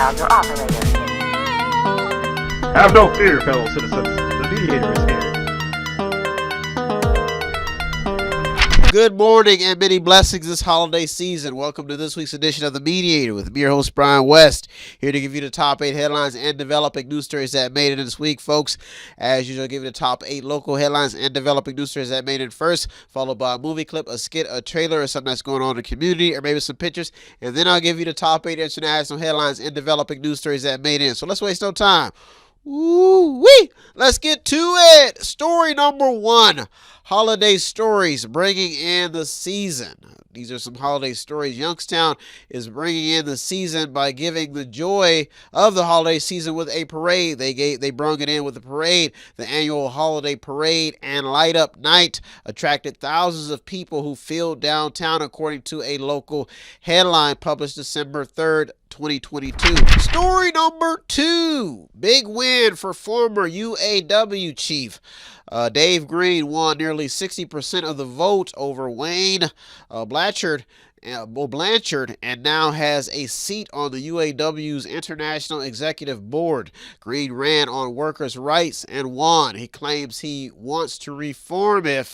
about your operator. Have no fear, fellow citizens. The Mediator is here. Good morning and many blessings this holiday season. Welcome to this week's edition of The Mediator with me, your host, Brian West, here to give you the top 8 headlines and developing news stories that made it this week, folks. As usual, I'll give you the top 8 local headlines and developing news stories that made it first, followed by a movie clip, a skit, a trailer, or something that's going on in the community, or maybe some pictures, and then I'll give you the top 8 international headlines and developing news stories that made it. So let's waste no time. Woo-wee! Let's get to it. Story number 1. Holiday stories bringing in the season. These are some holiday stories. Youngstown is bringing in the season by giving the joy of the holiday season with a parade. They brought it in with a parade. The annual holiday parade and light up night attracted thousands of people who filled downtown, according to a local headline published December 3rd, 2022. Story number 2. Big win for former UAW chief. Dave Green won nearly 60% of the vote over Wayne Blanchard, and now has a seat on the UAW's International Executive Board. Green ran on workers' rights and won. He claims he wants to reform it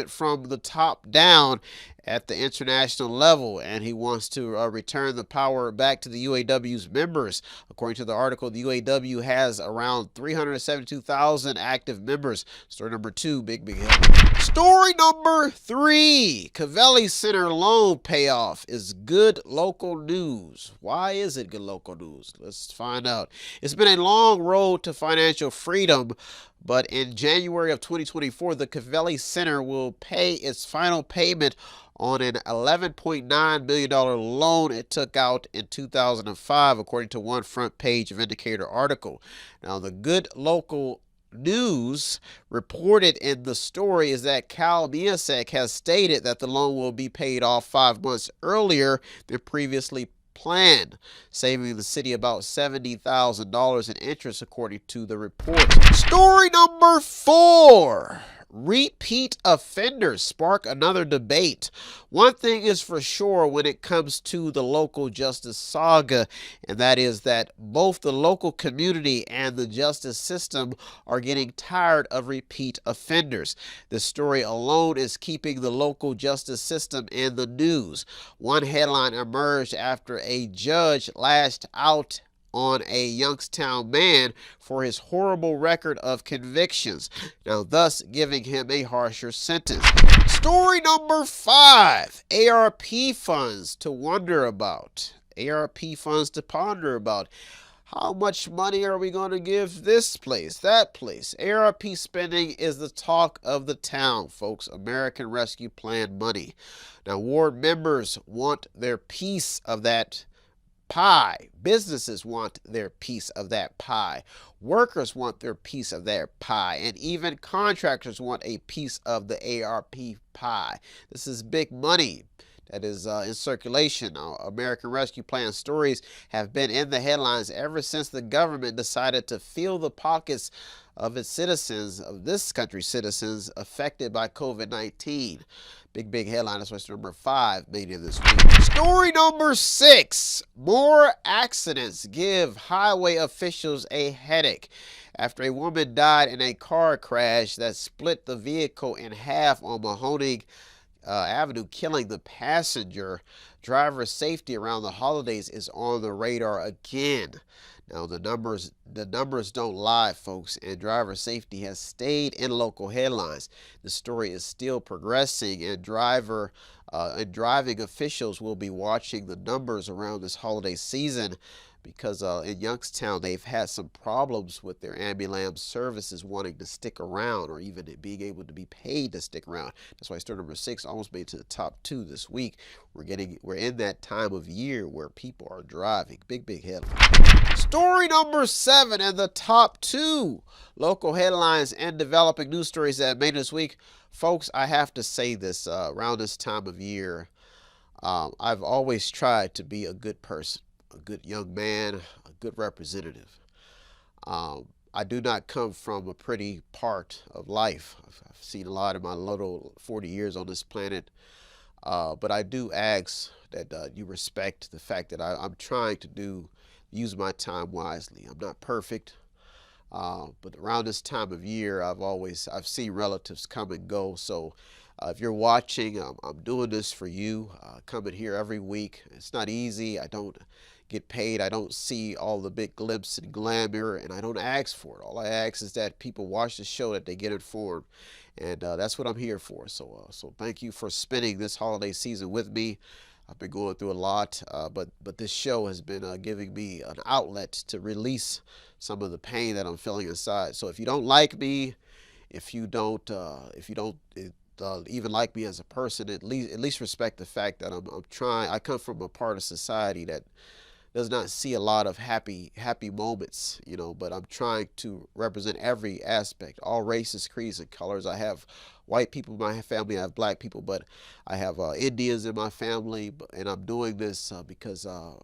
from the top down at the international level, and he wants to return the power back to the UAW's members. According to the article, the UAW has around 372,000 active members. Story number 2, big headline. Story number 3, Covelli Center loan payoff is good local news. Why is it good local news? Let's find out. It's been a long road to financial freedom, but in January of 2024, the Covelli Center will pay its final payment on an $11.9 million loan it took out in 2005, according to one front page of Indicator article. Now, the good local news reported in the story is that Cal Miasek has stated that the loan will be paid off 5 months earlier than previously planned, saving the city about $70,000 in interest, according to the report. Story number 4. Repeat offenders spark another debate. One thing is for sure when it comes to the local justice saga, and that is that both the local community and the justice system are getting tired of repeat offenders. This story alone is keeping the local justice system in the news. One headline emerged after a judge lashed out on a Youngstown man for his horrible record of convictions, now thus giving him a harsher sentence. Story number 5, ARP funds to wonder about. ARP funds to ponder about. How much money are we going to give this place, that place? ARP spending is the talk of the town, folks. American Rescue Plan money. Now, ward members want their piece of that pie. Businesses want their piece of that pie. Workers want their piece of their pie. And even contractors want a piece of the ARP pie. This is big money that is in circulation. American Rescue Plan stories have been in the headlines ever since the government decided to fill the pockets of its citizens, of this country's citizens, affected by COVID-19. Big headline. That's why it's number 5 made in this week. Story number 6. More accidents give highway officials a headache. After a woman died in a car crash that split the vehicle in half on Mahoning Avenue, killing the passenger, driver safety around the holidays is on the radar again. Now, the numbers don't lie, folks, and driver safety has stayed in local headlines. The story is still progressing, and driving officials will be watching the numbers around this holiday season, because in Youngstown they've had some problems with their ambulance services wanting to stick around, or even being able to be paid to stick around. That's why story number 6 almost made it to the top 2 this week. We're in that time of year where people are driving. Big headline. Story number 7 and the top 2 local headlines and developing news stories that made this week. Folks, I have to say this, around this time of year, I've always tried to be a good person, a good young man, a good representative. I do not come from a pretty part of life. I've seen a lot in my little 40 years on this planet. But I do ask that you respect the fact that I'm trying to use my time wisely. I'm not perfect. But around this time of year, I've seen relatives come and go. So if you're watching, I'm doing this for you. Coming here every week. It's not easy. I don't get paid. I don't see all the big glimpse and glamour, and I don't ask for it. All I ask is that people watch the show, that they get informed, and that's what I'm here for. So thank you for spending this holiday season with me. I've been going through a lot, but this show has been giving me an outlet to release some of the pain that I'm feeling inside. So if you don't like me, if you don't even like me as a person, at least respect the fact that I'm trying. I come from a part of society that does not see a lot of happy moments, but I'm trying to represent every aspect, all races, creeds, and colors. I have white people in my family, I have black people, but I have Indians in my family, and I'm doing this because I'm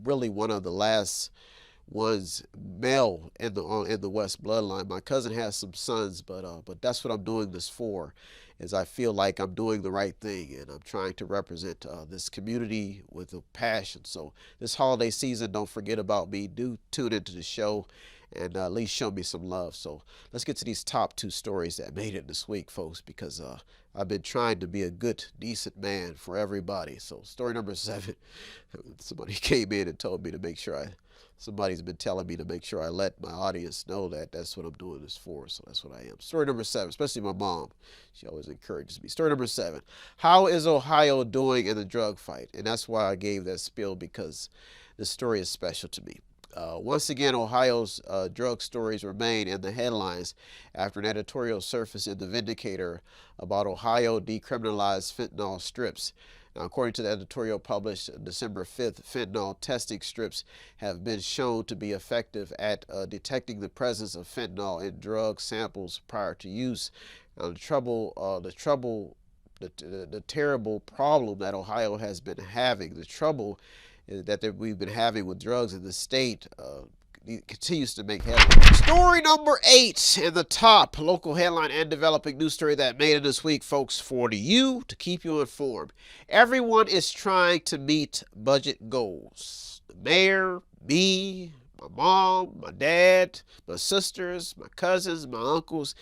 really one of the last ones male in the West bloodline. My cousin has some sons, but that's what I'm doing this for, is I feel like I'm doing the right thing, and I'm trying to represent this community with a passion. So this holiday season, don't forget about me. Do tune into the show and at least show me some love. So let's get to these top 2 stories that made it this week, folks, because I've been trying to be a good, decent man for everybody. So story number 7, somebody came in and told me to make sure somebody's been telling me to make sure I let my audience know that that's what I'm doing this for. So that's what I am. Story number 7, especially my mom. She always encourages me. Story number 7. How is Ohio doing in the drug fight? And that's why I gave that spiel, because this story is special to me. Once again, Ohio's drug stories remain in the headlines after an editorial surfaced in the Mediator about Ohio decriminalized fentanyl strips. Now, according to the editorial published December 5th, fentanyl testing strips have been shown to be effective at detecting the presence of fentanyl in drug samples prior to use. Now, the terrible problem that Ohio has been having, the trouble that we've been having with drugs in the state, continues to make headlines. Story number 8 in the top local headline and developing news story that made it this week, folks, for you to keep you informed. Everyone is trying to meet budget goals. The mayor, me, my mom, my dad, my sisters, my cousins, my uncles.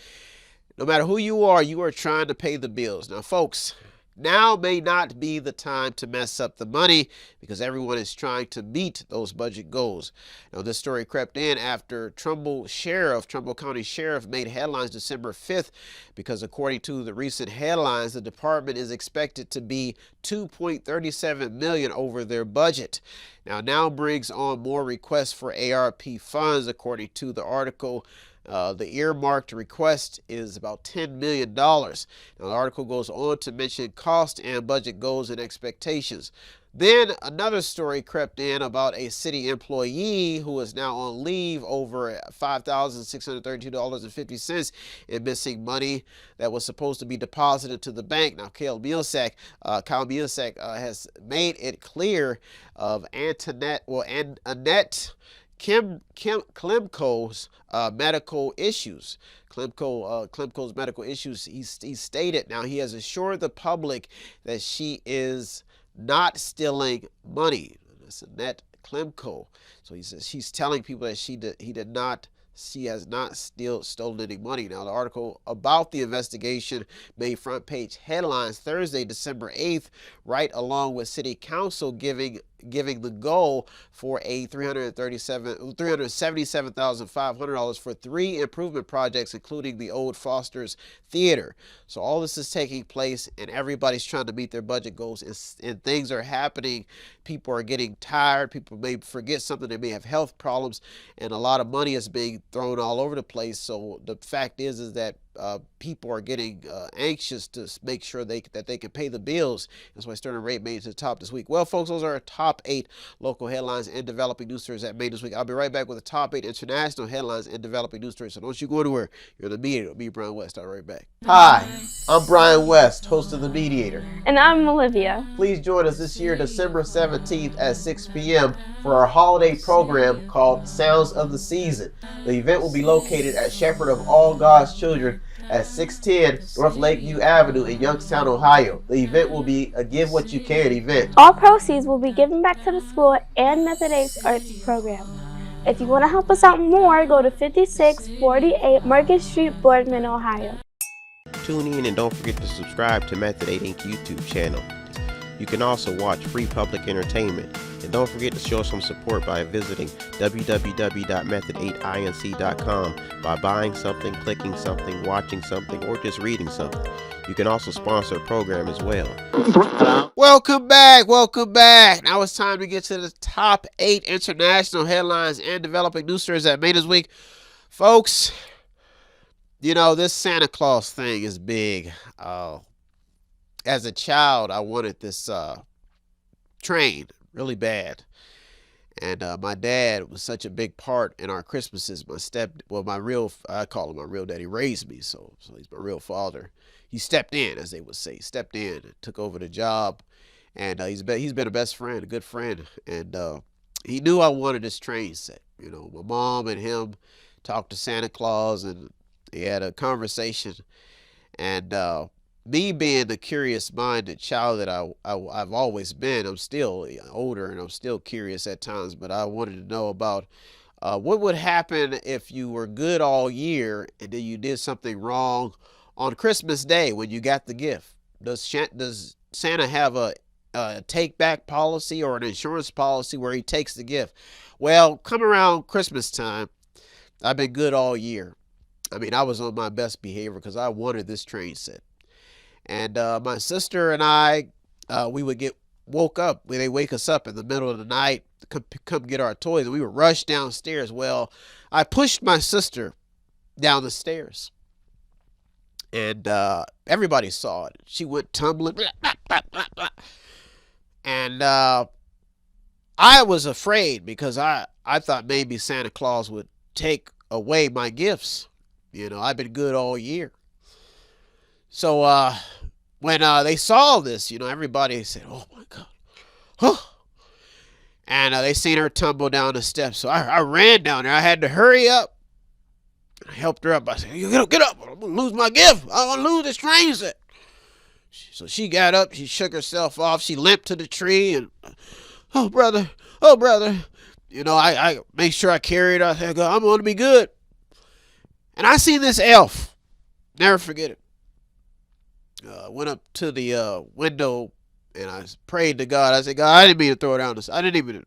No matter who you are trying to pay the bills. Now, folks, now may not be the time to mess up the money, because everyone is trying to meet those budget goals. Now, this story crept in after Trumbull County Sheriff made headlines December 5th, because according to the recent headlines, the department is expected to be $2.37 million over their budget. Now brings on more requests for ARP funds, according to the article. The earmarked request is about $10 million. Now, the article goes on to mention cost and budget goals and expectations. Then another story crept in about a city employee who is now on leave over $5,632.50 in missing money that was supposed to be deposited to the bank. Now, Kyle Milsak has made it clear of Annette Klemko's medical issues. Klemko's medical issues. He stated, now he has assured the public that she is not stealing money. That's Annette Klemko. So he says she's telling people that she has not stolen any money. Now, the article about the investigation made front page headlines Thursday, December 8th, right along with City Council giving the goal for a $377,500 for 3 improvement projects, including the old Foster's Theater. So all this is taking place, and everybody's trying to meet their budget goals, and things are happening. People are getting tired. People may forget something. They may have health problems, and a lot of money is being thrown all over the place. So the fact is that people are getting anxious to make sure that they can pay the bills. That's why Sterling Rate made it to the top this week. Well, folks, those are our top 8 local headlines and developing news stories that made this week. I'll be right back with the top 8 international headlines and developing news stories. So don't you go anywhere. You're the Mediator. Me, Brian West. I'll be right back. Hi, I'm Brian West, host of the Mediator. And I'm Olivia. Please join us this year, December 17th at 6 p.m. for our holiday program called Sounds of the Season. The event will be located at Shepherd of All God's Children at 610 North Lakeview Avenue in Youngstown, Ohio. The event will be a Give What You Can event. All proceeds will be given back to the school and Method 8's arts program. If you want to help us out more, go to 5648 Market Street, Boardman, Ohio. Tune in and don't forget to subscribe to Method 8 Inc. YouTube channel. You can also watch free public entertainment. And don't forget to show some support by visiting www.method8inc.com by buying something, clicking something, watching something, or just reading something. You can also sponsor a program as well. Welcome back. Welcome back. Now it's time to get to the top 8 international headlines and developing news stories that made this week. Folks, you know, this Santa Claus thing is big. As a child, I wanted this train really bad. And my dad was such a big part in our Christmases. I call him my real dad. He raised me, so he's my real father. He stepped in, as they would say. Stepped in, took over the job. And he's been a best friend, a good friend. And he knew I wanted this train set. You know, my mom and him talked to Santa Claus, and they had a conversation. And me being the curious-minded child that I've always been, I'm still older and I'm still curious at times, but I wanted to know about what would happen if you were good all year and then you did something wrong on Christmas Day when you got the gift. Does Santa have a take-back policy or an insurance policy where he takes the gift? Well, come around Christmas time, I've been good all year. I mean, I was on my best behavior because I wanted this train set. And my sister and I, we would get woke up. They wake us up in the middle of the night to come get our toys, and we would rush downstairs. Well, I pushed my sister down the stairs, and everybody saw it. She went tumbling, and I was afraid because I thought maybe Santa Claus would take away my gifts. You know, I've been good all year. So when they saw this, you know, everybody said, "Oh my God!" Huh. And they seen her tumble down the steps. So I ran down there. I had to hurry up. I helped her up. I said, "You get up! I'm gonna lose my gift. I'm gonna lose this train set." So she got up. She shook herself off. She limped to the tree and, "Oh brother, oh brother," you know, I make sure I carried her. I said, "I'm gonna be good." And I seen this elf. Never forget it. Went up to the window and I prayed to God. I said, "God, I didn't mean to throw it down this. I didn't even."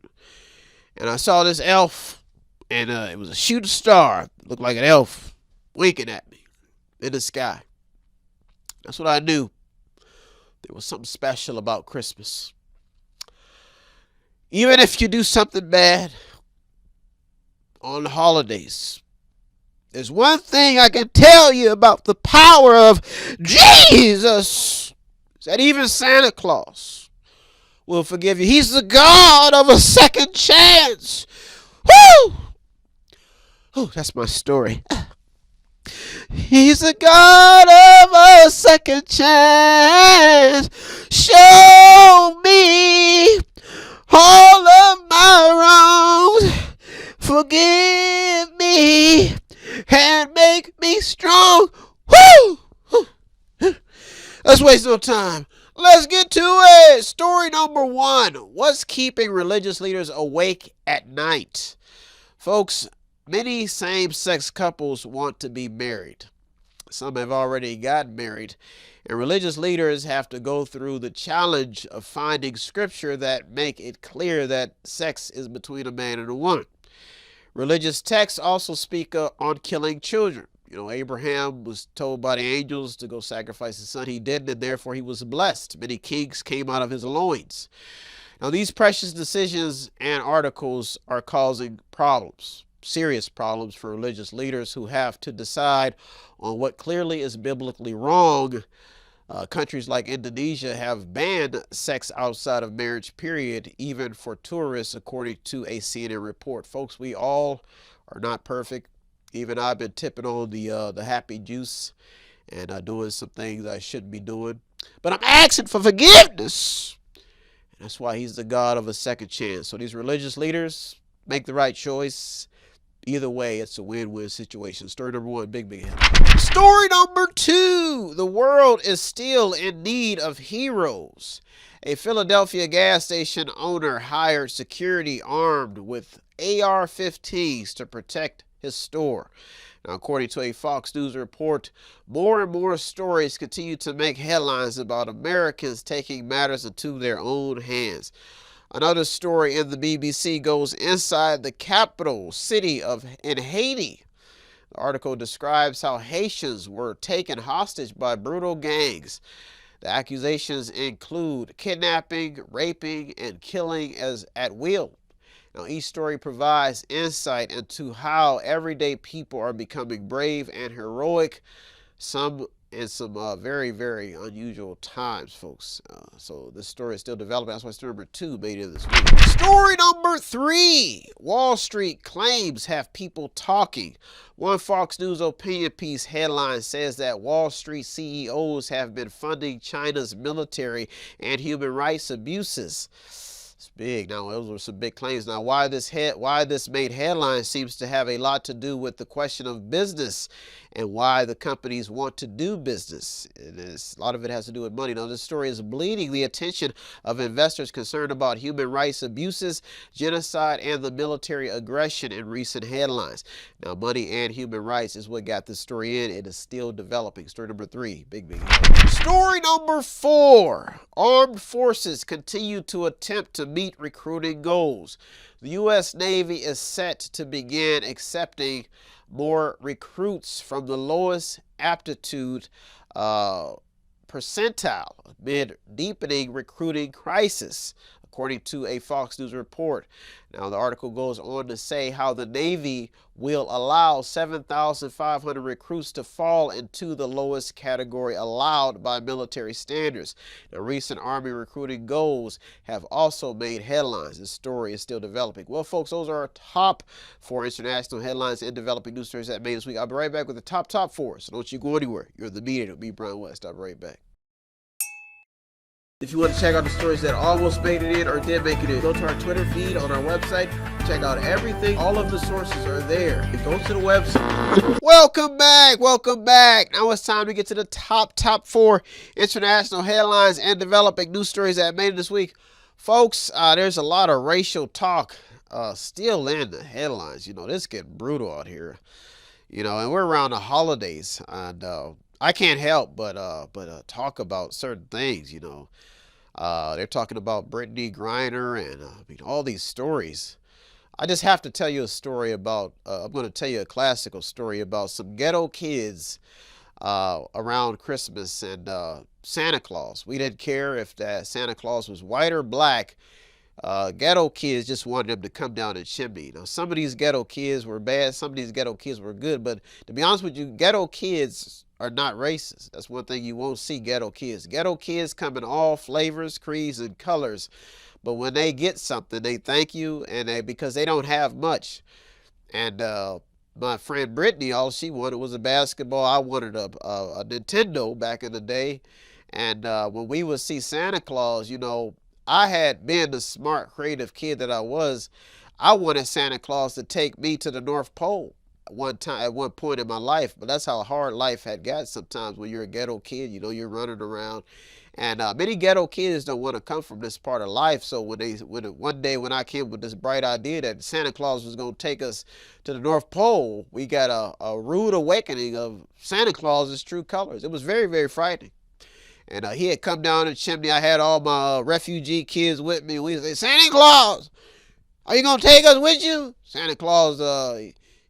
And I saw this elf, and it was a shooting star. It looked like an elf winking at me in the sky. That's what I knew. There was something special about Christmas. Even if you do something bad on the holidays, there's one thing I can tell you about the power of Jesus, is that even Santa Claus will forgive you. He's the God of a second chance. Woo! Oh, that's my story. He's the God of a second chance. Show me all of my wrongs. Forgive me and make me strong. Woo! Let's waste no time. Let's get to it. Story number 1. What's keeping religious leaders awake at night? Folks, many same-sex couples want to be married. Some have already gotten married. And religious leaders have to go through the challenge of finding scripture that make it clear that sex is between a man and a woman. Religious texts also speak on killing children. You know, Abraham was told by the angels to go sacrifice his son. He didn't, and therefore he was blessed. Many kings came out of his loins. Now, these precious decisions and articles are causing problems, serious problems for religious leaders who have to decide on what clearly is biblically wrong. Countries like Indonesia have banned sex outside of marriage, period, even for tourists, according to a CNN report. Folks, we all are not perfect. Even I've been tipping on the happy juice and doing some things I shouldn't be doing. But I'm asking for forgiveness. And that's why he's the God of a second chance. So these religious leaders, make the right choice. Either way, it's a win-win situation. Story number one, big headline. Story number two, the world is still in need of heroes. A Philadelphia gas station owner hired security armed with AR-15s to protect his store. Now, according to a Fox News report, more and more stories continue to make headlines about Americans taking matters into their own hands. Another story in the BBC goes inside the capital city in Haiti. The article describes how Haitians were taken hostage by brutal gangs. The accusations include kidnapping, raping, and killing at will. Now, each story provides insight into how everyday people are becoming brave and heroic, some very, very unusual times, folks. So this story is still developing. That's why story number two made it this week. Story number three, Wall Street claims have people talking. One Fox News opinion piece headline says that Wall Street CEOs have been funding China's military and human rights abuses. It's big. Now, those were some big claims. Now, why this made headlines seems to have a lot to do with the question of business and why the companies want to do business. A lot of it has to do with money. Now, this story is bleeding the attention of investors concerned about human rights abuses, genocide, and the military aggression in recent headlines. Now, money and human rights is what got this story in. It is still developing. Story number three, big. Story number four, armed forces continue to attempt to meet recruiting goals. The U.S. Navy is set to begin accepting more recruits from the lowest aptitude percentile amid deepening recruiting crisis, according to a Fox News report. Now, the article goes on to say how the Navy will allow 7,500 recruits to fall into the lowest category allowed by military standards. The recent Army recruiting goals have also made headlines. This story is still developing. Well, folks, those are our top four international headlines and developing news stories that made this week. I'll be right back with the top four, so don't you go anywhere. You're the Mediator, me, Brian West. I'll be right back. If you want to check out the stories that almost made it in or did make it in, go to our Twitter feed on our website. Check out everything. All of the sources are there. Go to the website. Welcome back. Now it's time to get to the top four international headlines and developing news stories that made it this week. Folks, there's a lot of racial talk still in the headlines. You know, this is getting brutal out here. You know, and we're around the holidays, and I can't help but talk about certain things. You know, they're talking about Brittany Griner and all these stories. I just have to tell you a story about. I'm going to tell you a classical story about some ghetto kids around Christmas and Santa Claus. We didn't care if that Santa Claus was white or black. Ghetto kids just wanted them to come down the chimney. Now, some of these ghetto kids were bad, some of these ghetto kids were good, but to be honest with you, ghetto kids are not racist. That's one thing you won't see ghetto kids. Ghetto kids come in all flavors, creeds, and colors, but when they get something, they thank you, and because they don't have much. And my friend Brittany, all she wanted was a basketball. I wanted a Nintendo back in the day, and when we would see Santa Claus, you know, I had been the smart, creative kid that I was. I wanted Santa Claus to take me to the North Pole at one point in my life. But that's how hard life had got sometimes when you're a ghetto kid. You know, you're running around. And many ghetto kids don't want to come from this part of life. So one day when I came with this bright idea that Santa Claus was going to take us to the North Pole, we got a rude awakening of Santa Claus's true colors. It was very, very frightening. And he had come down the chimney. I had all my refugee kids with me. We say, Santa Claus, are you going to take us with you? Santa Claus,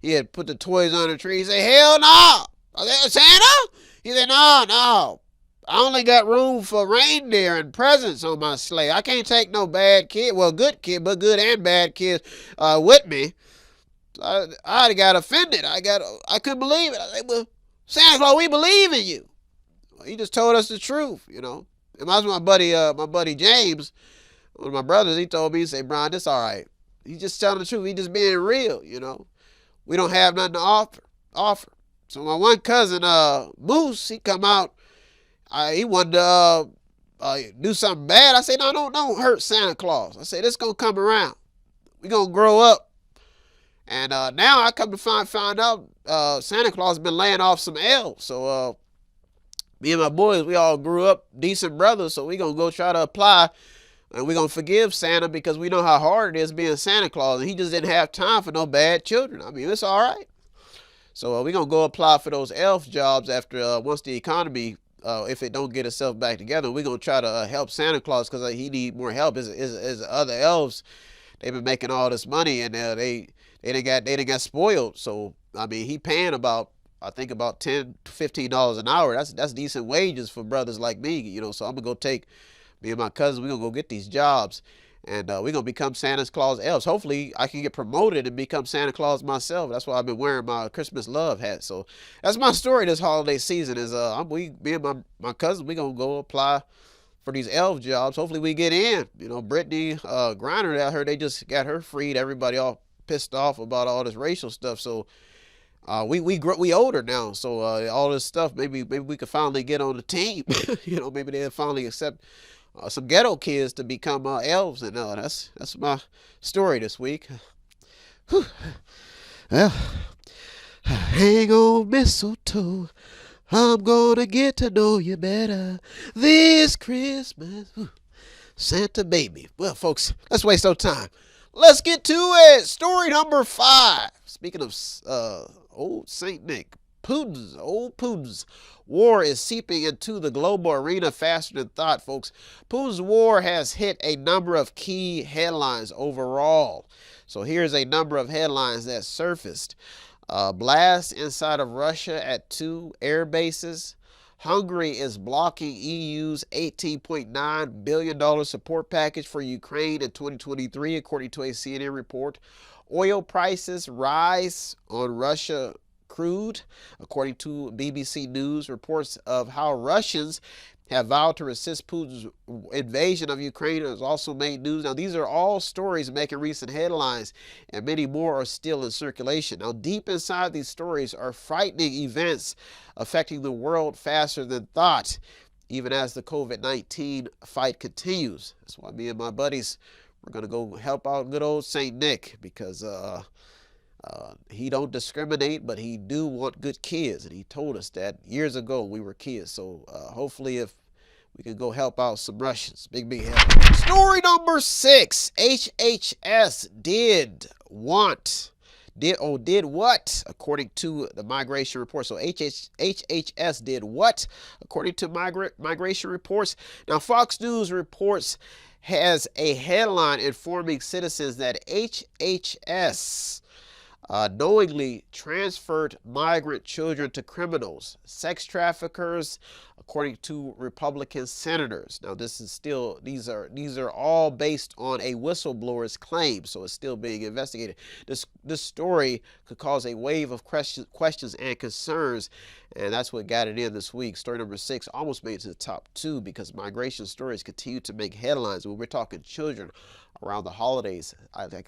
he had put the toys on the tree. He said, hell no. I said, Santa? He said, no. I only got room for reindeer and presents on my sleigh. I can't take no bad kid. Well, good kid, but good and bad kids with me. I got offended. I couldn't believe it. I said, well, Santa Claus, we believe in you. He just told us the truth, you know. And that was my buddy James, one of my brothers. He told me, he said, Brian, this all right. He's just telling the truth. He just being real, you know. We don't have nothing to offer. So my one cousin, Moose, he come out. He wanted to do something bad. I said, no, don't hurt Santa Claus. I said, it's going to come around. We're going to grow up. And now I come to find out Santa Claus has been laying off some elves. So me and my boys, we all grew up decent brothers, so we gonna go try to apply, and we gonna forgive Santa because we know how hard it is being Santa Claus, and he just didn't have time for no bad children. I mean, it's all right. So we gonna go apply for those elf jobs after once the economy, if it don't get itself back together, we gonna try to help Santa Claus because he need more help. His other elves, they've been making all this money, and they done got spoiled. So I mean, he paying about, I think about $10 to $15 an hour. That's decent wages for brothers like me, you know. So I'm gonna go take me and my cousins. We gonna go get these jobs, and we gonna become Santa Claus elves. Hopefully, I can get promoted and become Santa Claus myself. That's why I've been wearing my Christmas love hat. So that's my story this holiday season. Is me and my cousins, we gonna go apply for these elf jobs. Hopefully, we get in. You know, Brittany Griner, I heard they just got her freed. Everybody all pissed off about all this racial stuff. So we older now, so all this stuff, maybe we could finally get on the team. You know, maybe they'll finally accept some ghetto kids to become elves, and that's my story this week. Whew. Well, hang on mistletoe, I'm gonna get to know you better this Christmas. Whew. Santa baby. Well, folks, let's waste no time. Let's get to it. Story number 5. Speaking of old Saint Nick, Putin's war is seeping into the global arena faster than thought, folks. Putin's war has hit a number of key headlines overall. So here's a number of headlines that surfaced. Blast inside of Russia at 2 air bases. Hungary is blocking EU's $18.9 billion support package for Ukraine in 2023, according to a CNN report. Oil prices rise on Russia crude, according to BBC News. Reports of how Russians have vowed to resist Putin's invasion of Ukraine has also made news. Now, these are all stories making recent headlines, and many more are still in circulation. Now, deep inside these stories are frightening events affecting the world faster than thought, even as the COVID-19 fight continues. That's why me and my buddies, we're going to go help out good old St. Nick, because he don't discriminate, but he do want good kids, and he told us that years ago when we were kids. So hopefully, if we can go help out some Russians, big help. Story number 6: HHS did what? According to the migration report. So HHS did what? According to migration reports. Now, Fox News reports has a headline informing citizens that HHS knowingly transferred migrant children to criminals, sex traffickers, according to Republican senators. Now, these are all based on a whistleblower's claim, so it's still being investigated. This story could cause a wave of questions and concerns, and that's what got it in this week. Story number 6 almost made it to the top 2 because migration stories continue to make headlines. When we're talking children around the holidays,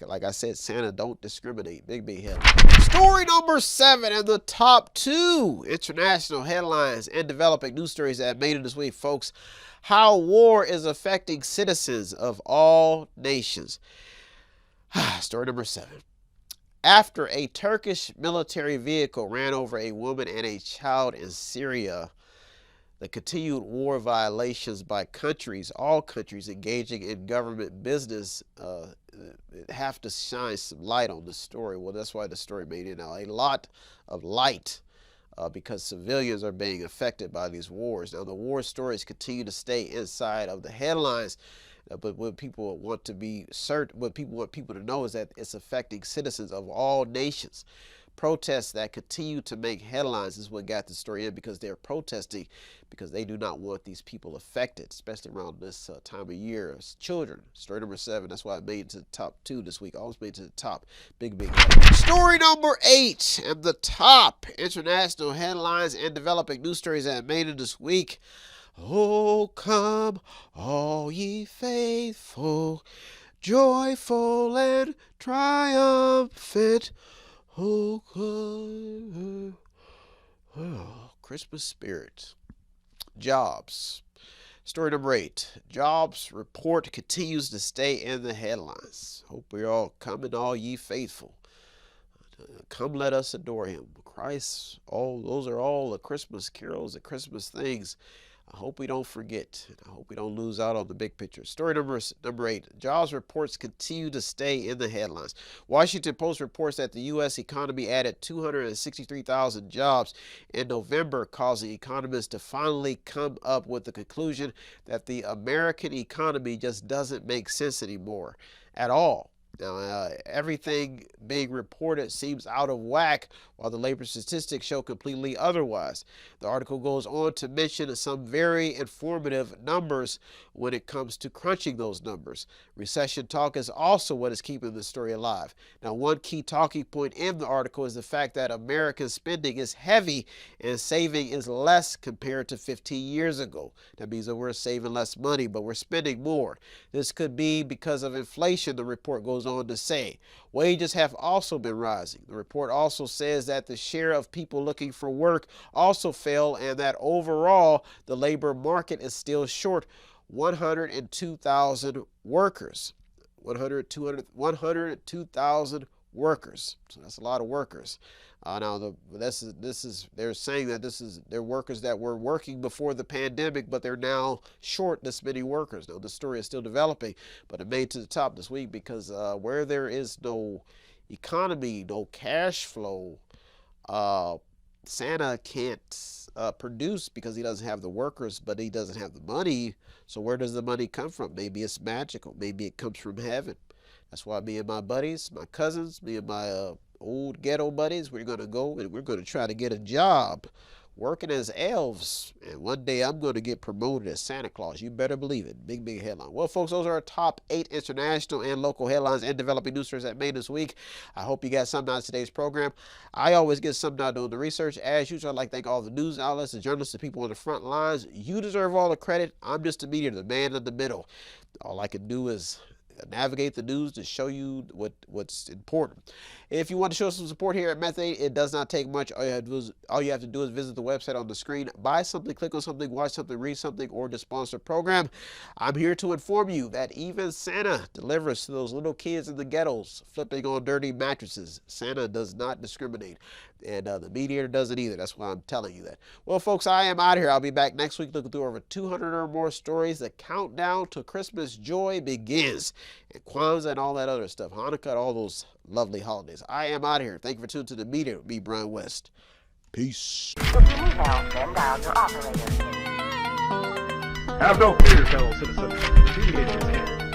like I said, Santa don't discriminate. Big headline. Story number 7 in the top 2 international headlines and developing news stories that made it this week, folks. How war is affecting citizens of all nations. Story number 7. After a Turkish military vehicle ran over a woman and a child in Syria, the continued war violations by all countries engaging in government business have to shine some light on this story. Well, that's why the story made it now a lot of light because civilians are being affected by these wars. Now, the war stories continue to stay inside of the headlines, but what people want to be certain, what people want people to know is that it's affecting citizens of all nations. Protests that continue to make headlines is what got the story in, because they're protesting because they do not want these people affected, especially around this time of year as children. Story number 7. That's why I made it to the top 2 this week. Almost made it to the top. Big headline. Story number 8 and the top international headlines and developing news stories that made it this week. Oh, come, all ye faithful, joyful and triumphant. Oh, Christmas spirit. Jobs. Story number 8. Jobs report continues to stay in the headlines. Hope we're all coming, all ye faithful. Come, let us adore him. Christ, those are all the Christmas carols, the Christmas things. I hope we don't forget. I hope we don't lose out on the big picture. Story number 8. Jobs reports continue to stay in the headlines. Washington Post reports that the U.S. economy added 263,000 jobs in November, causing economists to finally come up with the conclusion that the American economy just doesn't make sense anymore at all. Now, everything being reported seems out of whack, while the labor statistics show completely otherwise. The article goes on to mention some very informative numbers when it comes to crunching those numbers. Recession talk is also what is keeping the story alive. Now, one key talking point in the article is the fact that American spending is heavy and saving is less compared to 15 years ago. That means that we're saving less money, but we're spending more. This could be because of inflation, the report goes on to say. Wages have also been rising. The report also says that the share of people looking for work also fell, and that overall the labor market is still short 102,000 workers. 102,000 workers. So that's a lot of workers. Now, they're saying that they're workers that were working before the pandemic, but they're now short this many workers. Now, the story is still developing, but it made to the top this week because where there is no economy, no cash flow, Santa can't produce because he doesn't have the workers, but he doesn't have the money. So where does the money come from? Maybe it's magical. Maybe it comes from heaven. That's why me and my buddies, my cousins, me and my old ghetto buddies, we're going to go and we're going to try to get a job working as elves. And one day I'm going to get promoted as Santa Claus. You better believe it. Big, big headline. Well, folks, those are our top 8 international and local headlines and developing news stories that made this week. I hope you got something out of today's program. I always get something out doing the research. As usual, I'd like to thank all the news outlets, the journalists, the people on the front lines. You deserve all the credit. I'm just a mediator, the man in the middle. All I can do is navigate the news to show you what's important. If you want to show some support here at Method 8, it does not take much. All you have to do is visit the website on the screen, buy something, click on something, watch something, read something, or to sponsor a program. I'm here to inform you that even Santa delivers to those little kids in the ghettos flipping on dirty mattresses. Santa does not discriminate, and the Mediator doesn't either. That's why I'm telling you that. Well, folks, I am out of here. I'll be back next week looking through over 200 or more stories. The countdown to Christmas joy begins. And Kwanzaa and all that other stuff. Hanukkah, all those lovely holidays. I am out of here. Thank you for tuning to the Mediator with me, Brian West. Peace. If you need help, then dial your operator. Have no fear, fellow citizens. The Mediator is here.